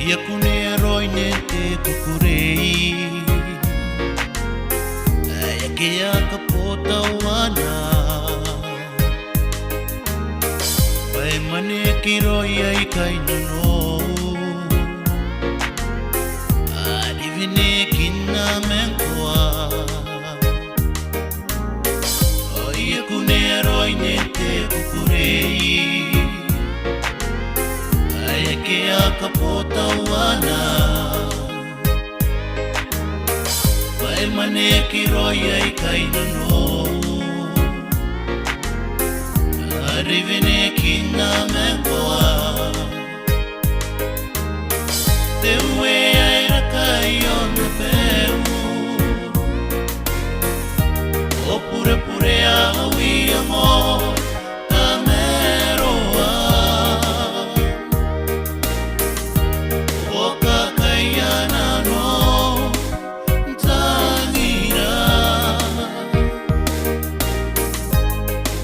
Ia kune roi ne te kukurei Ia ke a ka pota wana Pai mane ki roi ai kai nono Adivine kina menkoa Ia kune roi ne te kukurei Ia ke a ka pota wana Pai mane ki roi ai kai nono Arivine kina menkoa Te ue ai Raka Iaon na peu O pure pure a hui a mo ka meroa O ka kaiana no tangira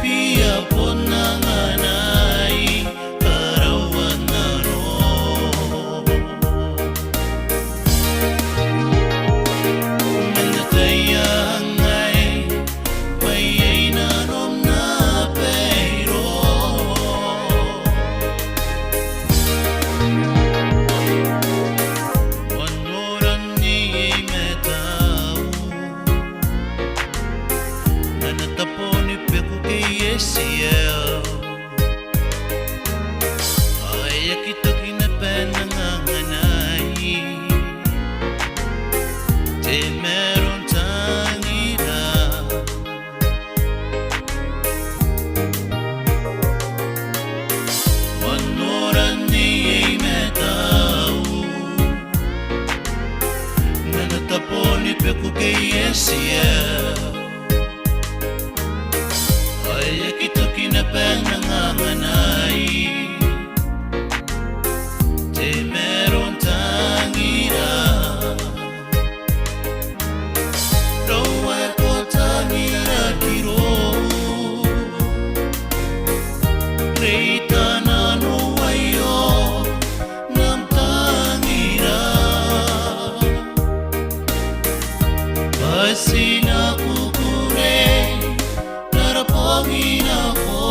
Pia pona nganai karawana no Menataya ngai pai ai na rom na peiro Wanoran ni me tau Nana taponi peku ke yesiel Ai aki toki na pena nganganai Te meron tangira Wanoran ni me tau Nana taponi peku ke yesiel Ai aki toki na pena nganganai Te meron tangira Roa ko tangira kiro Reita na no waio Nam tangira Pasina kukure Narapongina ko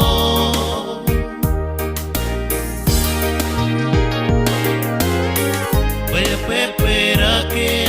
Pepe rake